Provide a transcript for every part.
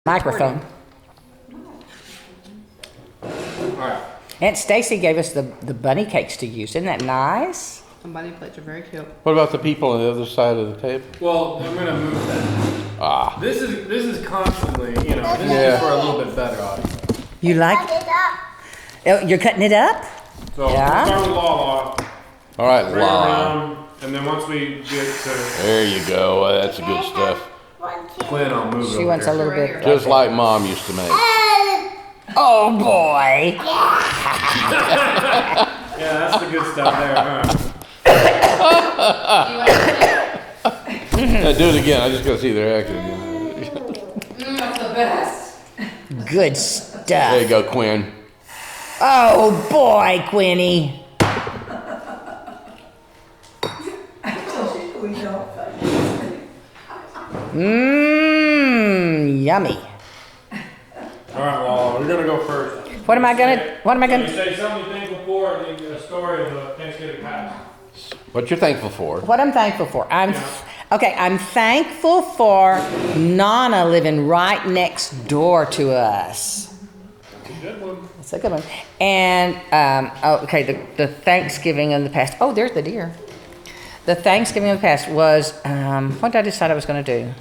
microphone. Alright. Aunt Stacy gave us the bunny cakes to use. Isn't that nice? The bunny plates are very cute. What about the people on the other side of the table? Well, I'm gonna move that. This is constantly, this is just for a little bit better audience. You like it? Oh, you're cutting it up? So Yeah. we'll start with Lala, All right, right La. around, and then once we get to There you go. That's the good stuff. Quinn, I'll move it She over wants a here. little bit. Just like Mom used to make. Oh boy! Yeah, that's the good stuff there, huh? Do it again. I just gotta see their reaction again. That's the best. Good There you stuff. go, Quinn. Oh boy, Quinny. Mmm, yummy. Alright, Lala, we're gonna go first. What am I gonna? You say something you're thankful for, and then a story of a Thanksgiving past. What you're thankful for? What I'm thankful for? I'm thankful for Nana living right next door to us. Good one. That's a good one. And the Thanksgiving in the past. Oh, there's the deer. The Thanksgiving in the past was what did I decide I was going to do?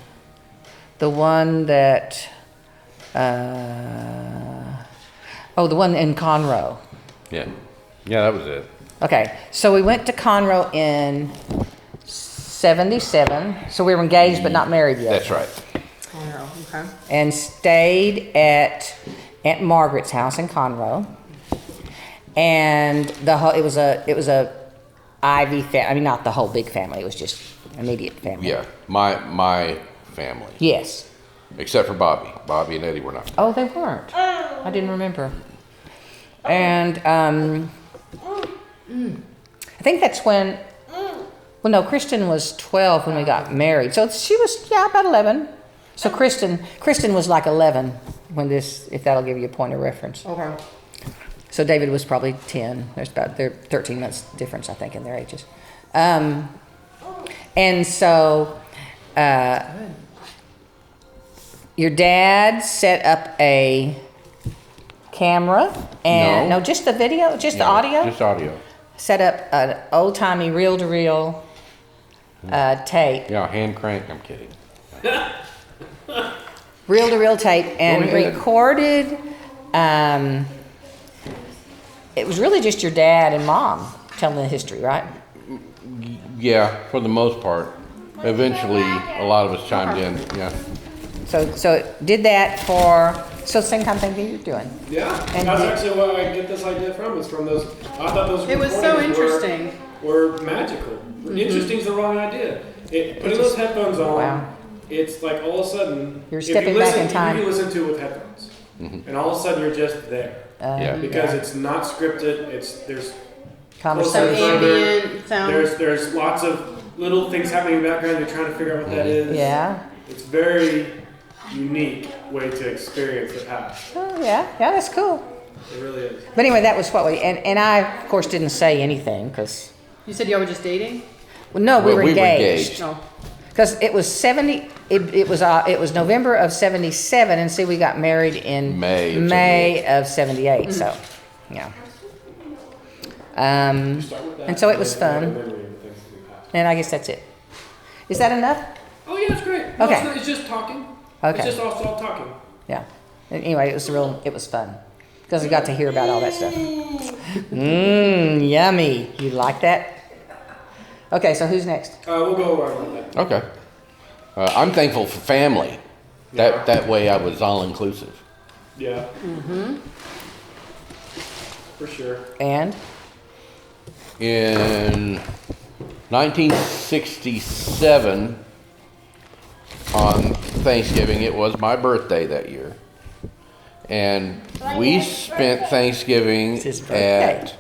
The one that the one in Conroe. Yeah. Yeah, that was it. Okay, so we went to Conroe in '77. So we were engaged but not married yet. That's right. Oh, okay. And stayed at Aunt Margaret's house in Conroe. And it was a Ivy family. I mean, not the whole big family. It was just immediate family. Yeah. My family. Yes. Except for Bobby. Bobby and Eddie were not. Oh, they weren't. I didn't remember. And I think that's when. Well, no, Kristen was 12 when we got married. So she was about 11. So Kristen was like 11 when this, if that'll give you a point of reference. Okay. So David was probably 10. There's 13 months difference, I think, in their ages. And so your dad set up a camera and No. just the video, just the audio. Just audio. Set up an old-timey reel-to-reel tape. Yeah, hand crank. I'm kidding. Reel-to-reel tape and Go ahead. recorded. It was really just your dad and mom telling the history, right? Yeah, for the most part. Eventually, a lot of us chimed in. Yeah. So did that for same kind of thing that you're doing. Yeah, And that's did- actually what I get this idea from. Is from those. I thought those. It was so recordings interesting. Were magical. Interesting's the wrong idea. Putting those headphones on. Wow. It's like all of a sudden. You're if stepping you back listen, in time. You can listen to it with headphones, and all of a sudden you're just there Yeah. because it's not scripted. There's Some Conversation. ambient sound. there's lots of little things happening in the background. You're trying to figure out what that is. Yeah. It's very unique way to experience the past. Oh, yeah. Yeah, that's cool. It really is. But anyway, that was what and I, of course, didn't say anything because, You said y'all were just dating? well, no, we Well, were we were engaged. engaged. No. Because it was 70, it was November of 77, and see, we got married in May of 78, so, yeah. And so it was fun, and I guess that's it. Is that enough? Oh yeah, it's great. No, Okay. it's just talking. Okay. It's just all talking. Yeah. Anyway, it was fun, because we got to hear about all that stuff. Yummy. You like that? Okay, so who's next? We'll go right on that. Okay. I'm thankful for family. That way I was all inclusive. Yeah. For sure. And? In 1967, on Thanksgiving, it was my birthday that year. And we spent Thanksgiving It's his birthday. at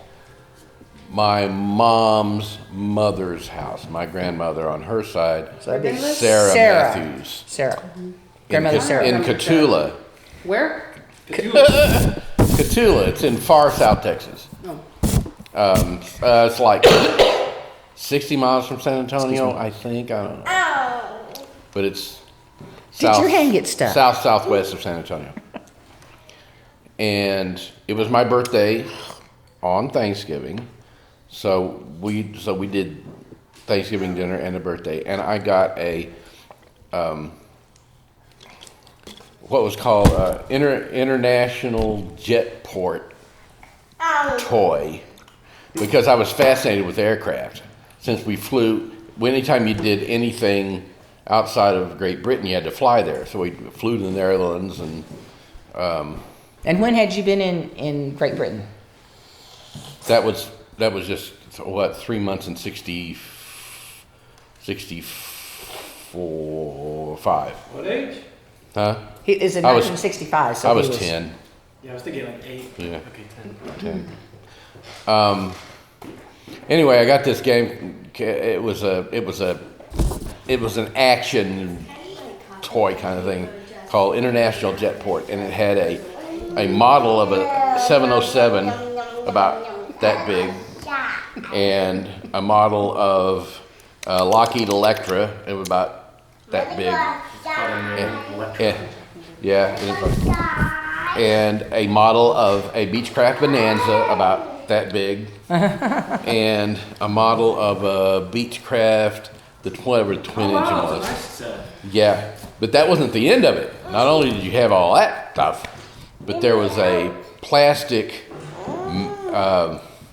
my mom's mother's house, my grandmother on her side, So that'd be Sarah Matthews. Sarah. Grandmother Sarah. In Cotulla. Where? Cotulla, it's in far south Texas. Oh. It's like 60 miles from San Antonio, I think. I don't know. But it's Did your hand get stuck? Southwest of San Antonio. And it was my birthday on Thanksgiving, so we did Thanksgiving dinner and a birthday, and I got a what was called international jetport toy, because I was fascinated with aircraft. Since we flew, anytime you did anything outside of Great Britain, you had to fly there. So we flew to the Netherlands, and And when had you been in Great Britain? that was just what, 3 months and 65. What age? Huh? He is in I was- 1965, so I he was 10. Yeah, I was thinking like 8. Yeah. Okay, 10. 10. Anyway, I got this game. It was an action toy kind of thing called International Jetport, and it had a model of a 707 about that big, and a model of Lockheed Electra. It was about that big. And a model of a Beechcraft Bonanza about that big, and a model of a Beechcraft, whatever the twin engine Wow, was. that's a nice set. Yeah, but that wasn't the end of it. Not only did you have all that stuff, but there was a plastic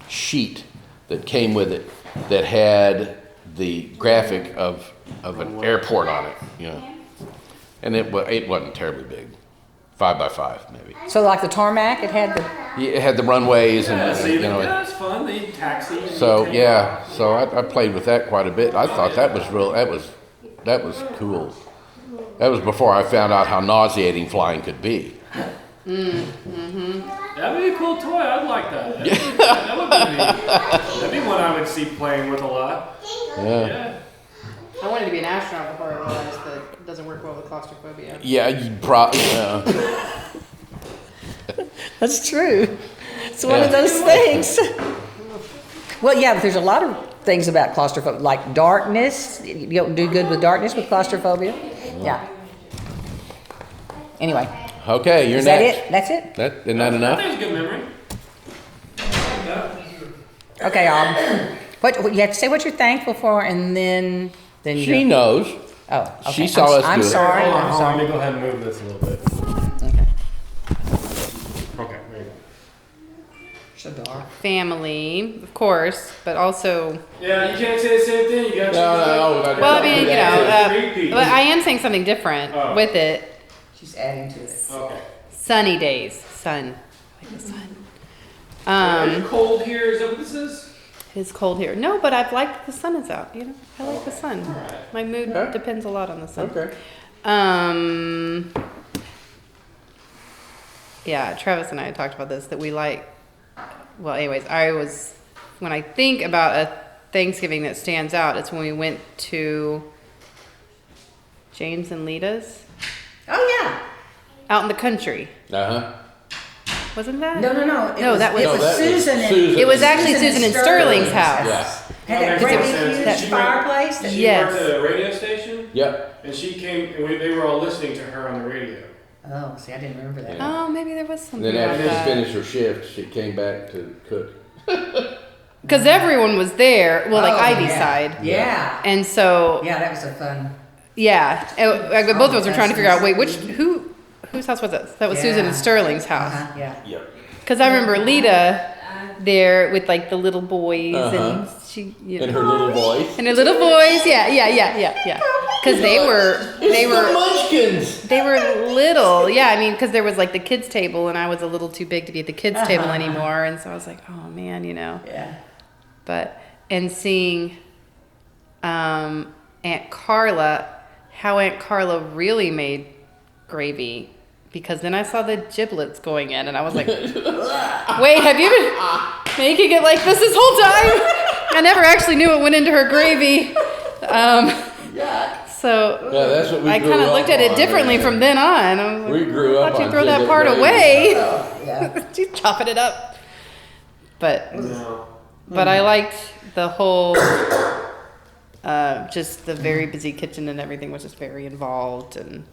sheet that came with it that had the graphic of an airport on it, you know. And it wasn't terribly big, 5 by 5 maybe. So like the tarmac, it had the. Yeah, it had the runways Yeah, so and you know. that's fun. They taxi. And So you yeah, so I played with that quite a bit. I thought that was real. That was cool. That was before I found out how nauseating flying could be. That'd be a cool toy. I'd like that. That would be neat. That'd be one I would see playing with a lot. Yeah. I wanted to be an astronaut before I realized that it doesn't work well with claustrophobia. Yeah, you probably. That's true. It's one of Yeah. those things. Well, yeah, but there's a lot of things about claustrophobia, like darkness. You don't do good with darkness with claustrophobia. Yeah. Anyway, Okay, you're is that next. it? That's it? Isn't that enough? That was a good memory. Okay, what you have to say what you're thankful for, and then you. She knows. Oh, okay. She saw us I'm do it. sorry. Hold on, I'm hold on. Let sorry. me go ahead and move this a little bit. Okay. Okay, there you go. Family, of course, but also. Yeah, you can't say the same thing. You gotta No, choose Well, I mean, you know, Repeat. but I am saying something different Oh. with it. She's adding to it. Okay. Sunny days, sun, like the sun. Is it cold here? Is that what this is? It's cold here. No, but I've liked the sun is out. You know, I like the sun. Alright. My mood Okay. depends a lot on the sun. Okay. Yeah, Travis and I had talked about this, that we like, well, anyways, when I think about a Thanksgiving that stands out, it's when we went to James and Lita's Oh yeah. out in the country. Uh-huh. Wasn't that? No. No, that was- it No, was that was Susan. and- Susan. It was actually Susan and Sterling's house. Yeah. Had that Okay, great makes sense. huge That- fireplace. She Yes. worked at a radio station, Yep. and she came, and they were all listening to her on the radio. Oh, see, I didn't remember that. Yeah. Oh, maybe there was something Then like after she that. finished her shift, she came back to cook. Because everyone was there, well, like Oh, Ivy's yeah. side. Yeah. And so, Yeah, that was a fun. yeah, both of us were trying to figure out, wait, whose house was that? That was Susan Yeah. and Sterling's house. Yeah. Yep. Because I remember Lita there with like the little boys and she, you In know, her little voice. and her little boys, yeah. Because they were Munchkins! they were little, yeah. I mean, because there was like the kids table, and I was a little too big to be at the kids table anymore, and so I was like, oh man, you know. Yeah. But and seeing Aunt Carla, how Aunt Carla really made gravy, because then I saw the giblets going in, and I was like, wait, have you been making it like this whole time? I never actually knew it went into her gravy. So Yeah, that's what we I grew kind of up looked at it on, differently man. from then on. I was like, We grew up Why'd you on throw that giblet part gravy. away? Yeah. She's chopping it up. But No. I liked the whole, just the very busy kitchen, and everything was just very involved, and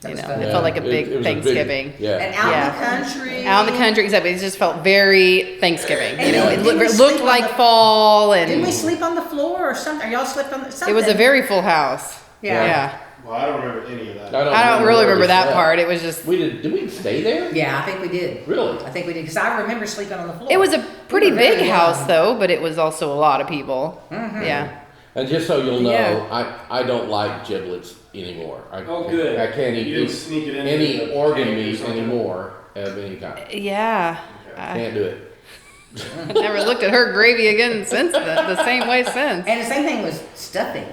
You know, That's fun. it felt like a It big was a Thanksgiving. yeah. And out in Yeah. the country. Out in the country, exactly. It just felt very Thanksgiving. You And know, didn't it we looked sleep on like the- fall, Didn't we and sleep on the floor or something? Or y'all slept on the, something? it was a very full house. Yeah. Yeah. Well, I don't remember any of that. I don't really where we remember that slept. part. It was just, Did we stay there? Yeah, I think we did. Really? I think we did because I remember sleeping on the floor. it was a pretty We were very big young. house though, but it was also a lot of people. Yeah. And just so you'll know, Yeah. I don't like giblets anymore. Oh, good. I can't You eat didn't sneak it into any the organ cake or meat something? anymore of any kind. Yeah. Can't do it. I never looked at her gravy again since the same way since. And the same thing was stuffing.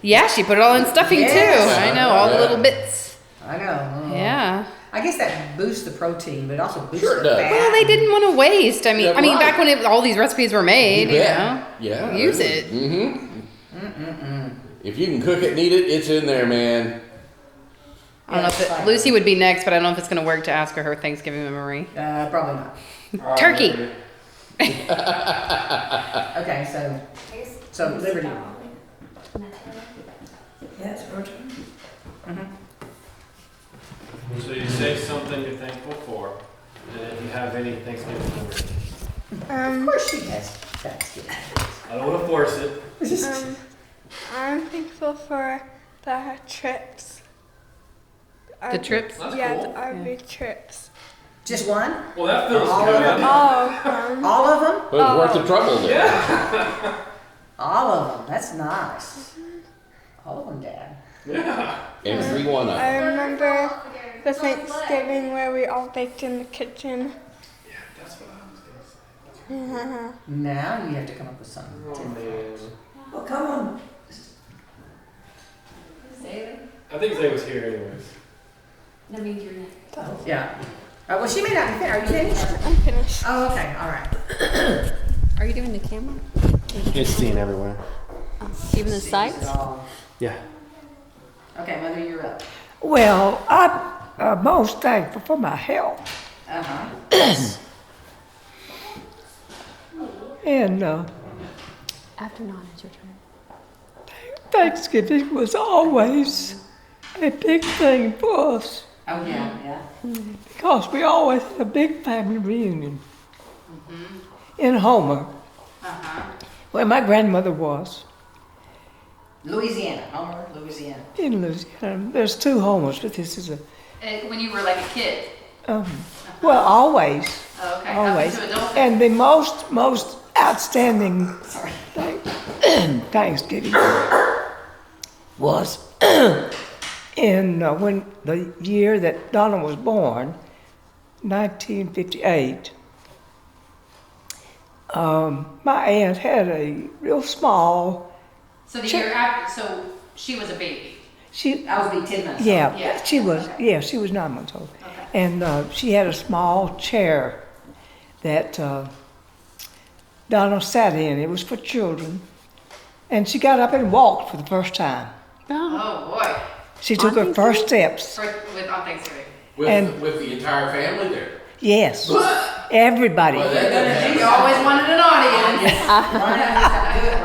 Yeah, she put it all in stuffing Yes. too. I know, all the Yeah. little bits. I know. Yeah. I guess that boosts the protein, but it also boosts Sure it the does. fat. Well, they didn't want to waste. Yeah, I mean, right. back when all these recipes were made, you bet. know. Yeah. Use it. If you can cook it and eat it, it's in there, man. I don't know if Yeah, it's fine. Lucy would be next, but I don't know if it's going to work to ask her Thanksgiving memory. Probably not. Turkey. Okay, so Liberty. Yes, So you say something you're thankful for, and if you have any Thanksgiving memory. Of course she has Thanksgiving. I don't want to force it. I'm thankful for the trips. The trips? That's Yeah, cool. the RV trips. Just one? Well, that feels All good. of them? All of them. All of them? But it's worth the trouble there. All of them. That's nice. All of them, Dad. Yeah. Every one of them. I remember the Thanksgiving where we all baked in the kitchen. That's what I was going to say. Now you have to come up with something. Oh, man. Well, come on. I think Zay was here anyways. That means you're next. Yeah. Well, she may not be finished. Are you finished? I'm finished. Oh, okay. All right. Are you doing the camera? It's seen everywhere. Even the sights? Yeah. Okay, Mother, you're up. Well, I'm most thankful for my health. Uh-huh. And After 9, it's your turn. Thanksgiving was always a big thing for us Oh, yeah, yeah. because we always had a big family reunion in Homer, where my grandmother was. Louisiana. Homer, Louisiana. In Louisiana. There's two Homers, but this is a, When you were like a kid. well, always. Oh, okay. Always. And the most outstanding Thanksgiving was in when the year that Donna was born, 1958. My aunt had a real small. So the year after, so she was a baby. She I was be 10 months. Yeah, Yeah. she was. Yeah, she was 9 months old, and she had a small chair that Donna sat in. It was for children, and she got up and walked for the first time. Oh, boy. She took her first steps. On Thanksgiving. And- With the entire family there. Yes, everybody, Well, that- You always wanted an audience.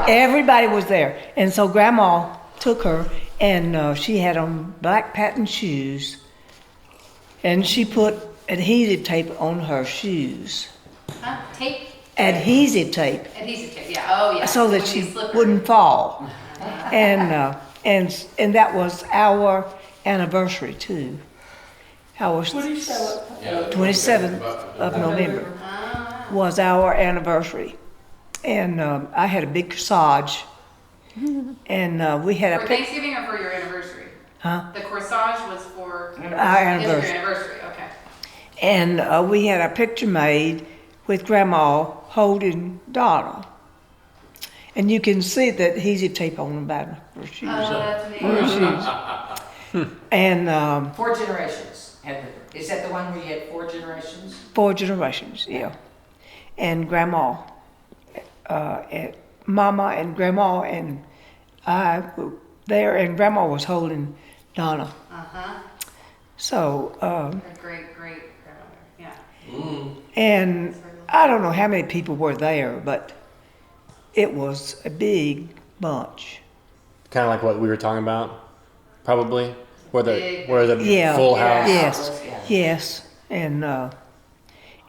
everybody was there, and so Grandma took her, and she had on black patent shoes, and she put adhesive tape on her shoes. Huh? Tape? Adhesive tape. Adhesive tape, yeah. Oh, yeah. So that she wouldn't fall. And that was our anniversary too. Our 27th of November was our anniversary. And I had a big corsage. And we had For a pic. Thanksgiving or for your anniversary? Huh? The corsage was for Our your anniversary. anniversary, okay. And we had a picture made with Grandma holding Donna. And you can see the adhesive tape on the bottom of her shoes. That's me. Her shoes. And 4 generations. Is that the one where you had 4 generations? 4 generations, yeah. And Grandma, and Mama and Grandma and I were there, and Grandma was holding Donna. Uh-huh. So, A great grandmother, yeah. and I don't know how many people were there, but it was a big bunch. Kind of like what we were talking about, probably. Where the Yeah. full house. Yes, Yeah. yes, and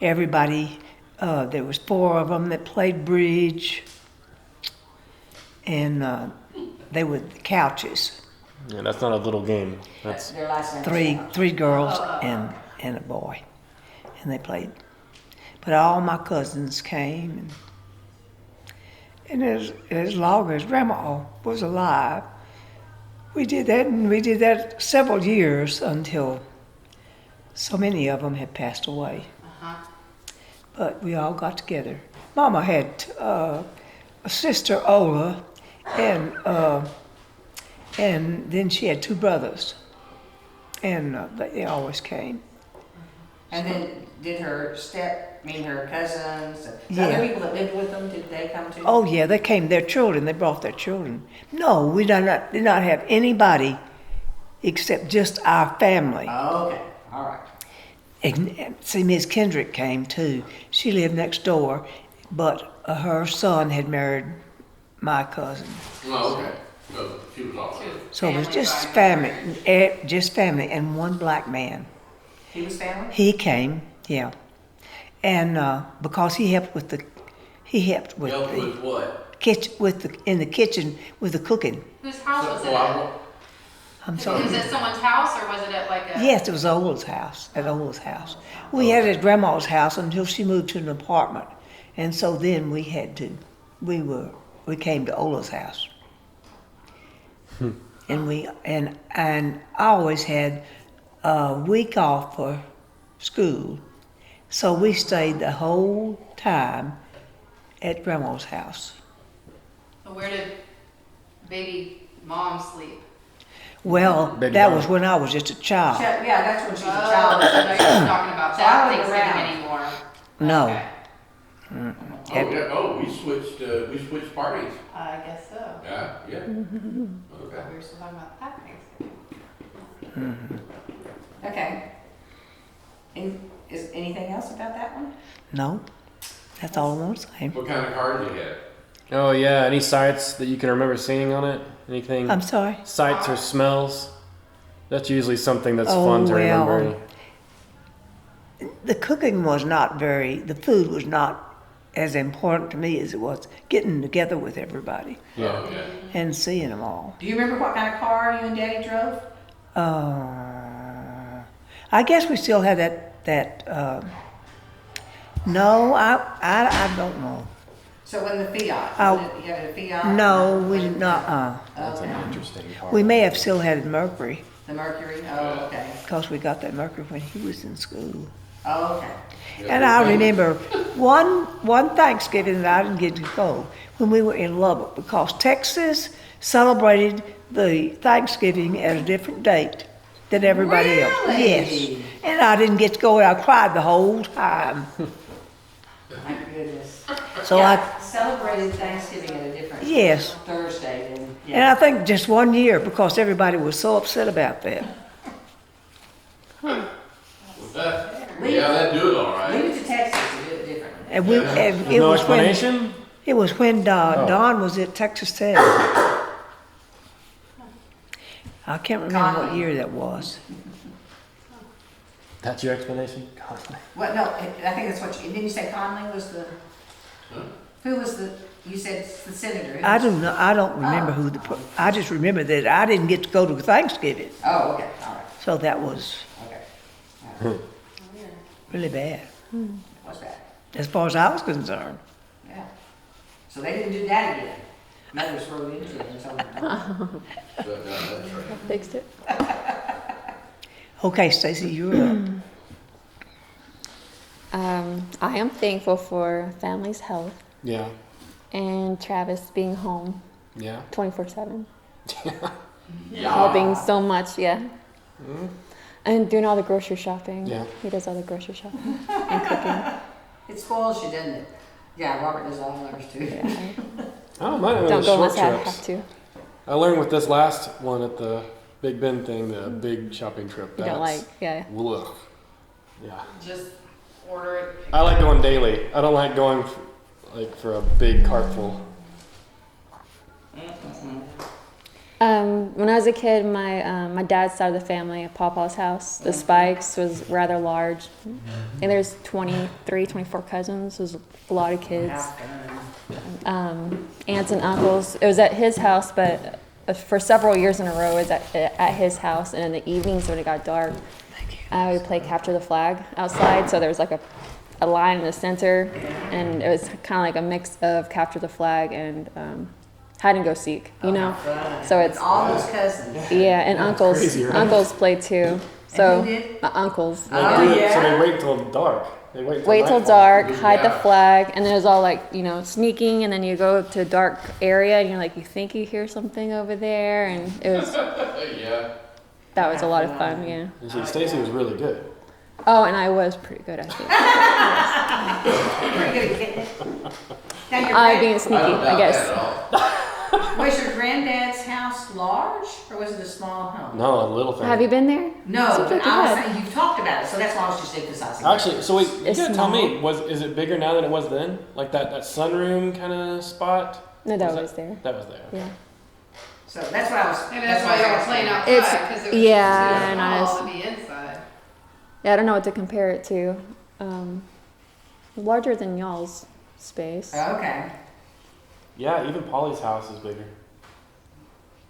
everybody. There was 4 of them that played bridge, and they were the couches. Yeah, that's not a little game. That's Their last name was Three girls and a boy, and they played. But all my cousins came, and as long as Grandma was alive, we did that, and we did that several years until so many of them had passed away. But we all got together. Mama had a sister, Ola, and then she had 2 brothers, and they always came. And then did her her cousins, the Yeah. other people that lived with them, did they come too? Oh yeah, they came. Their children. They brought their children. No, we did not have anybody except just our family. Oh, okay, all right. And see, Miss Kendrick came too. She lived next door, but her son had married my cousin. Oh, okay. So she was all right. So it was just family, and one black man. He was family? He came, yeah, and because he helped with the Help with what? kitchen in the kitchen with the cooking. Whose house was it So at? I'm sorry. Was it someone's house or was it at like a? Yes, it was Ola's house, at Ola's house. We had it at Grandma's house until she moved to an apartment. And so then we we came to Ola's house. And I always had a week off for school. So we stayed the whole time at Grandma's house. Where did baby mom sleep? Well, Baby that mama. was when I was just a child. Yeah, that's when she was a Oh, child. so no, you're not talking about So I that wasn't Thanksgiving around. anymore. No. Okay. Oh, yeah. We switched parties. I guess so. Yeah, yeah. Okay. We were still talking about that Thanksgiving. Okay. Is anything else about that one? No, that's all I want to say. What kind of cars you had? Oh yeah. Any sights that you can remember seeing on it? Anything? I'm sorry. Sights or smells? That's usually something that's Oh, fun to well. remember. The cooking was not the food was not as important to me as it was getting together with everybody Yeah. Oh, yeah. and seeing them all. Do you remember what kind of car you and Daddy drove? I guess we still had no, I don't know. So when the Fiat, Oh. you had a Fiat? No, we did not, That's Okay. an interesting car. we may have still had Mercury, The Mercury, oh, okay. because we got that Mercury when he was in school. Oh, okay. And I remember one Thanksgiving that I didn't get to go when we were in Lubbock, because Texas celebrated the Thanksgiving at a different date than everybody else. Really? Yes. And I didn't get to go, and I cried the whole time. My goodness. So Yeah, celebrated Thanksgiving at a different Yes. Thursday than, And yeah. I think just one year, because everybody was so upset about that. Yeah, that'd do it all right. Leave it to Texas to do it differently. And we, and it No was when, explanation? it was when Don was at Texas Tech. I can't remember what year that was. That's your explanation? God. Well, no, I think that's what you, didn't you say Conley was the, who was the, you said the senator? Who I was- don't know, I don't remember who I just remember that I didn't get to go to Thanksgiving, Oh, okay, all right, so that was okay. really bad, What's that? as far as I was concerned. Yeah. So they didn't do that again. Mothers wrote into it and so on. That's right. Fixed it. Okay, Stacy, you're up. I am thankful for family's health Yeah. and Travis being home Yeah. 24/7. Helping so much, yeah. And doing all the grocery shopping. Yeah. He does all the grocery shopping and cooking. It spoils you, doesn't it? Yeah, Robert does all ours too. Yeah. I don't mind Don't the go short unless I trips. have to. I learned with this last one at the Big Ben thing, the big shopping trip. You don't like, yeah. Ugh. Yeah. Just order it. pick I like it up. going daily. I don't like going for a big cart full. When I was a kid, my dad's side of the family, Papa's house, the Spikes was rather large. And there's 23, 24 cousins. There's a lot of kids. Aunts and uncles. It was at his house, but for several years in a row, it was at his house. And in the evenings when it got dark, I would play capture the flag outside. So there was like a line in the center, and it was kind of like a mix of capture the flag and hide and go seek, you know. So it's All those cousins. yeah, and uncles crazy, right? uncles play too. So who did? my uncles So they wait until dark. They wait till nightfall. dark, hide Yeah. the flag, and then it was all like, you know, sneaking, and then you go to a dark area, and you're like, you think you hear something over there, and it was Yeah. that was a lot of fun, yeah. And see, Stacy was really good. Oh, and I was pretty good, I think. Pretty good at getting it. Now, your Being sneaky, I guess. was your granddad's house large, or was it a small home? No, a little thing. Have you been there? No, Seems but like you I was have. saying, you've talked about it, so that's why I was just emphasizing. Actually, so wait, you It's gotta tell me, small. is it bigger now than it was then? Like that sunroom kind of spot? No, that was there. That was there. Yeah. So that's what I was. Maybe that's why I y'all was were playing asking. outside, It's- because it was yeah, just too and I small was- to be inside. Yeah, I don't know what to compare it to. Larger than y'all's space. Okay. Yeah, even Polly's house is bigger.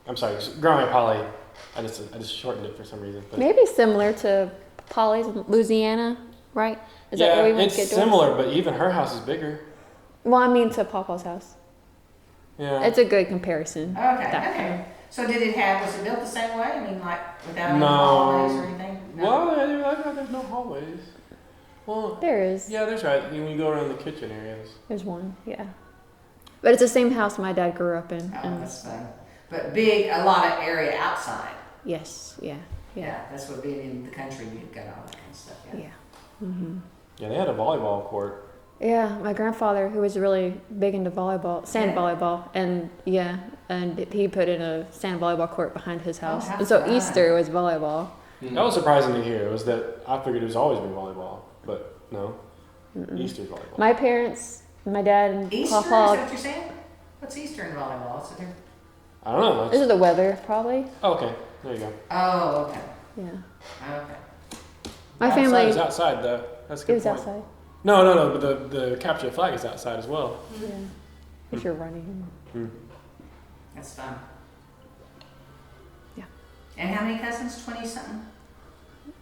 I'm sorry, growing up Polly, I just shortened it for some reason. But Maybe similar to Polly's in Louisiana, right? Is yeah, that where we went it's to get doors? similar, but even her house is bigger. Well, I mean to Papa's house. Yeah. It's a good comparison. Okay. That- Okay. So did it have? Was it built the same way? I mean, like without any No. hallways or anything? Well, there's no hallways. Well, There is. yeah, there's right. When you go around the kitchen areas. There's one, yeah. But it's the same house my dad grew up in. Oh, and that's fun. But big, a lot of area outside. yes, yeah, yeah, That's what being in the country, you've got all that kind of stuff. Yeah. yeah. Mm-hmm. Yeah, they had a volleyball court. Yeah, my grandfather, who was really big into volleyball, sand Yeah. volleyball, and he put in a sand volleyball court behind his house. how And so fun. Easter was volleyball. That was surprising to hear. Was that I figured it was always been volleyball, but no, Easter's volleyball. My parents, my dad and Easter, is that Papa, what you're saying? What's Easter in volleyball? What's it there? I don't know. this is the weather, probably. Oh, okay, there you go. Oh, okay. Yeah. Okay. My Outside family, is outside though. That's a it good was point. outside. No, but the capture the flag is outside as well. Yeah. If you're running. That's fun. Yeah. And how many cousins? 20 something?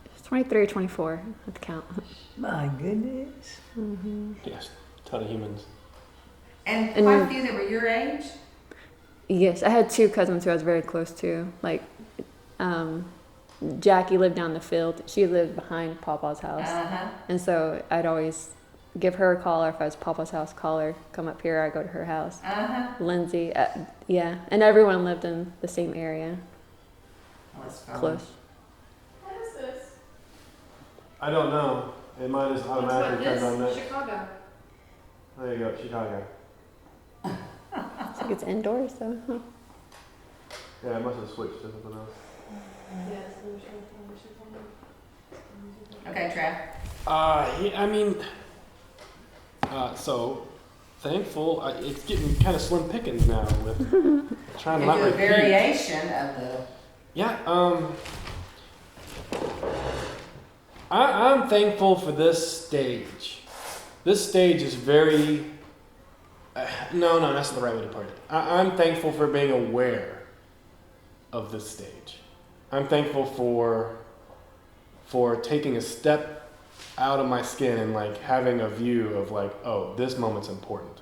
It's 23 or 24 at the count. My goodness. Yes, ton of humans. And And quite you- a few that were your age? Yes, I had two cousins who I was very close to. Like, Jackie lived down the field. She lived behind Papa's house. Uh-huh. And so I'd always give her a call, or if I was Papa's house, call her, come up here, I'd go to her house. Uh-huh. Lindsay, yeah. And everyone lived in the same area, Well, that's fun. close. What is this? I don't know. It might just automatically turn on that. Chicago. There you go, Chicago. I think it's indoors, though. Huh? Yeah, I must have switched to something else. Okay, Trav. Yeah, I mean, so thankful. It's getting kind of slim pickings now with trying to You not do a repeat. variation of the. Yeah, I'm thankful for this stage. This stage is very. No, that's not the right way to put it. I'm thankful for being aware of this stage. I'm thankful for taking a step out of my skin and like having a view of like, oh, this moment's important,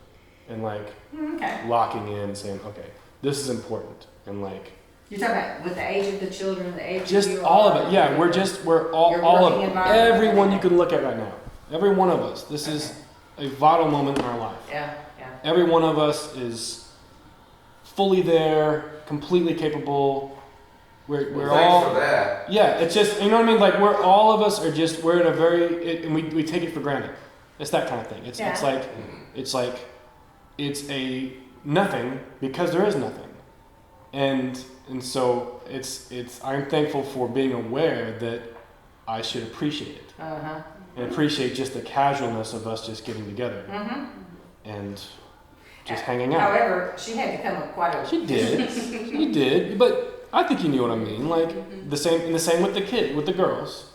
and like Okay. locking in and saying, okay, this is important, and like You're talking about with the age of the children, the age just of you all of are, it. Yeah, we're all Your all of working it. environment. Everyone you can look at right now. Every one of us. This is a vital moment in our life. Yeah. Every one of us is fully there, completely capable. We're all. that. Yeah, it's just, you know what I mean? Like, all of us are just, we're in a very, and we take it for granted. It's that kind of thing. It's it's a nothing because there is nothing. And so I'm thankful for being aware that I should appreciate it. Uh-huh. And appreciate just the casualness of us just getting together. Mm-hmm. And just hanging out. However, she had to come with quite a. She did. She did. But I think you knew what I mean. Like the same with the girls.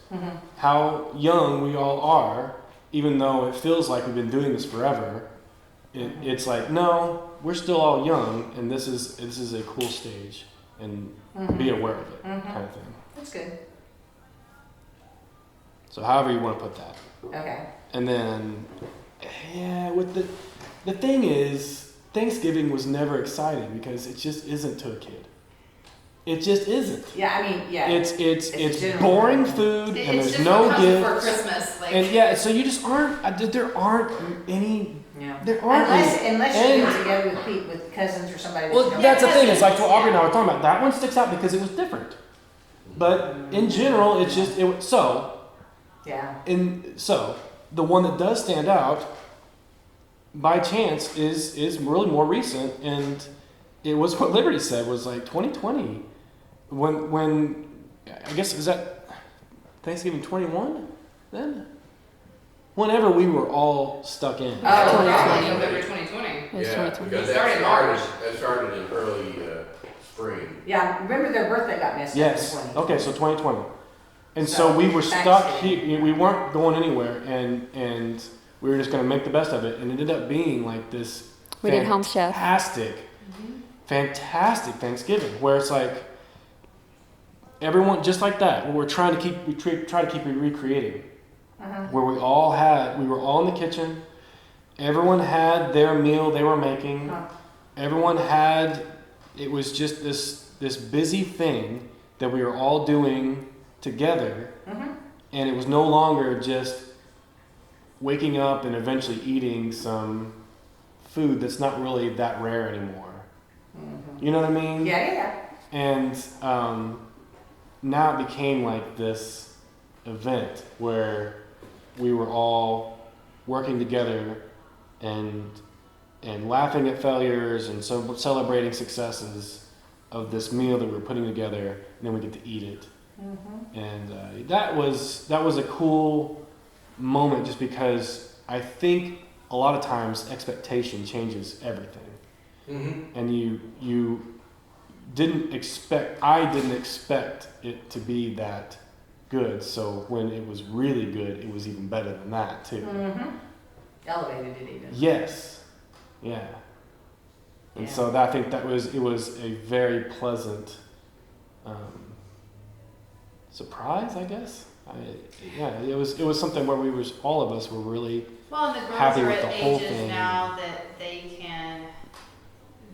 How young we all are, even though it feels like we've been doing this forever. It's like, no, we're still all young, and this is a cool stage, and be aware of it, kind of thing. That's good. So however you want to put that. Okay. And then, yeah, with the thing is, Thanksgiving was never exciting because it just isn't to a kid. It just isn't. Yeah, I mean, yeah. It's general boring thing. food, and It's there's just no what comes before gifts. Christmas. Like, And yeah, so you just aren't. There aren't any. Yeah. There aren't Unless any. you and- get together with Pete, with cousins or somebody. Well, you don't that's the know. thing. It's like what Aubrey and I were talking about. That one sticks out because it was different. But in general, it's just so. Yeah. So the one that does stand out, by chance, is really more recent, and it was what Liberty said was like 2020, when I guess was that Thanksgiving 21 then. Whenever we were all stuck in. Oh, November 2020. It's Yeah, 2020. because Started in March. that started in early spring. Yeah, remember their birthday got messed Yes. up in 2020. Okay, so 2020. And so So, we were stuck Thanksgiving. here. We weren't going anywhere, and we were just going to make the best of it. And it ended up being like this We did Home Chef. fantastic Thanksgiving, where it's like everyone just like that. Where we're trying to try to keep recreating, where we were all in the kitchen. Everyone had their meal they were making. Everyone had. It was just this busy thing that we were all doing together, and it was no longer just waking up and eventually eating some food that's not really that rare anymore. You know what I mean? Yeah. And now it became like this event where we were all working together and laughing at failures and so celebrating successes of this meal that we were putting together, and then we get to eat it. And that was a cool moment, just because I think a lot of times expectation changes everything. And you didn't expect. I didn't expect it to be that good. So when it was really good, it was even better than that too. Elevated it even. Yes. Yeah. And so I think it was a very pleasant surprise, I guess. It was something where all of us were really well, and the girls happy are with the at whole ages thing. now that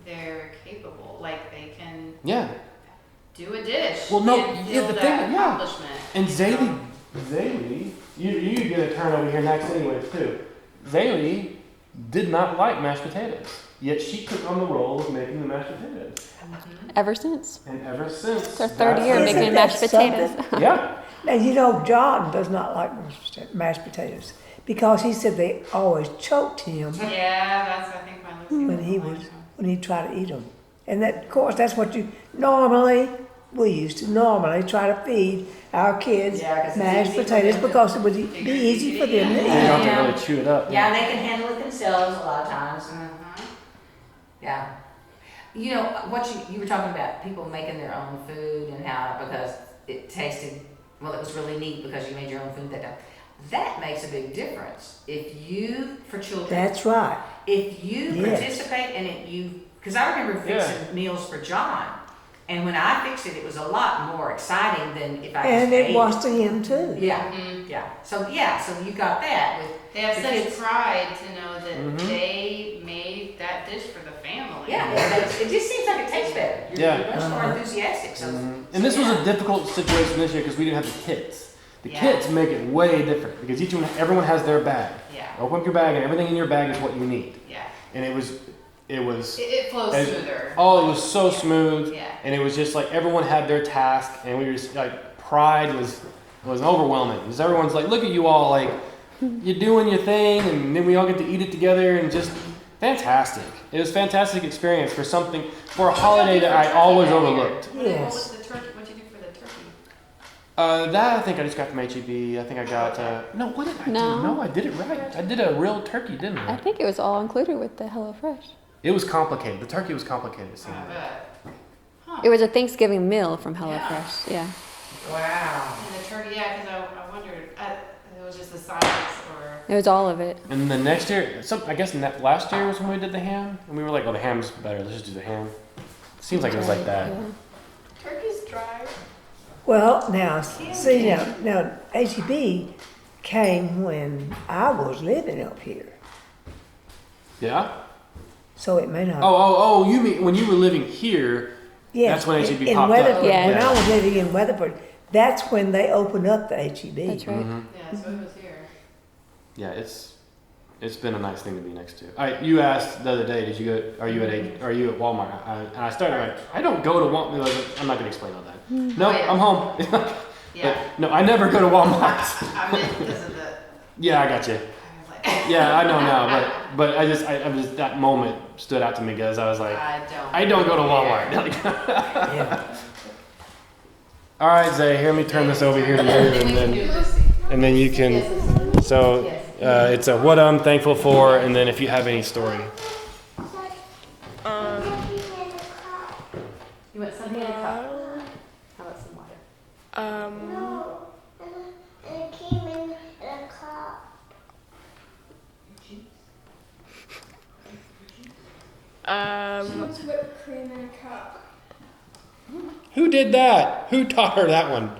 they're capable. Like they can do a dish. Well, no, and yeah, feel the that thing- yeah. accomplishment. And you know? Zaylee, you get a turn over here next anyway too. Zaylee did not like mashed potatoes, yet she took on the role of making the mashed potatoes. Ever since. And ever since, It's our third that's- year Isn't making that mashed potatoes. Yeah. Now, you know, John does not like mashed potatoes because he said they always choked him Yeah, that's I think my Lucy when he tried to eat them. And that, of course, that's what we used to normally try to feed our kids Yeah, 'cause it's mashed easy for potatoes them to- because it would be easy for them to You eat. don't have to really chew it up. Yeah, and they can handle it themselves a lot of times. Yeah. You know, what you were talking about, people making their own food and how, because it tasted, well, it was really neat because you made your own food that time. That makes a big difference. If you, for children, That's right. if you Yes. participate in it, because I remember fixing meals for John, and when I fixed it, it was a lot more exciting than if I And just it ate was to him too. Yeah, yeah. So you got that with They have the such kids. pride to know that they made that dish for the family. Yeah, it just seems like it tastes better. You're much more enthusiastic. So, And this was a difficult situation this year because we didn't have the kids. The Yeah. kids make it way different because everyone has their bag. Yeah. Open up your bag and everything in your bag is what you need. Yeah. And it was It flows as- smoother. oh, it was so smooth. Yeah. And it was just like everyone had their task, and we were just like pride was overwhelming because everyone's like, look at you all, like you're doing your thing, and then we all get to eat it together, and just fantastic. It was a fantastic experience for a holiday that I always overlooked. What Yes. was the turkey? What'd you do for the turkey? That I think I just got from HEB. I think I got no. What did I do? No. No, I did it right. I did a real turkey, didn't I I? think it was all included with the HelloFresh. It was complicated. The turkey was complicated. It seemed I like. bet. It was a Thanksgiving meal from HelloFresh. Yeah. Wow. And the turkey, yeah, because I wondered, it was just the sides or. It was all of it. And then the next year, I guess last year was when we did the ham, and we were like, "Oh, the ham's better. Let's just do the ham." Seems like it was like that. Yeah. Turkey's dry. Well, now, see, now HEB came when I was living up here, Yeah. so it may not. Oh! You mean when you were living here? Yes, That's when HEB in popped up. Weatherford. Yeah. When I was living in Weatherford, that's when they opened up the HEB. That's right. Yeah, so it was here. Yeah, it's been a nice thing to be next to. You asked the other day, did you go? Are you at Walmart? And I started like, I don't go to Walmart. I'm not gonna explain all that. No, Oh, yeah. I'm home. Yeah. No, I never go to Walmart. I meant because of the. Yeah, I got you. I was like, Yeah, I know now, but I just that moment stood out to me because I was like, I don't go to Walmart. Yeah. All right, Zay, here, let me turn this over here to you, and then you can. So it's a what I'm thankful for, and then if you have any story. You want something in a cup? How about some water? It came in a cup. Whipped cream in a cup. Who did that? Who taught her that one?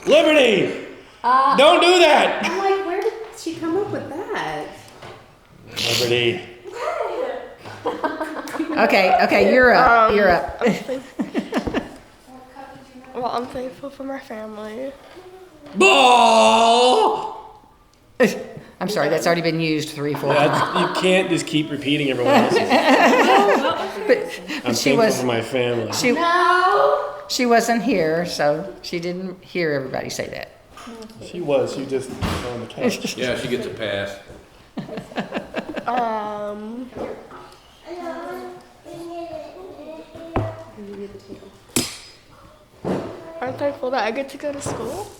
Liberty! Don't do that! I'm like, where did she come up with that? Liberty. Okay, you're up. You're up. Well, I'm thankful for my family. Ball! I'm sorry, that's already been used 3-4 times. You can't just keep repeating everyone else's. I'm she thankful was- for my family. She wasn't here, so she didn't hear everybody say that. She was. She just was on the couch. Yeah, she gets a pass. I'm thankful that I get to go to school.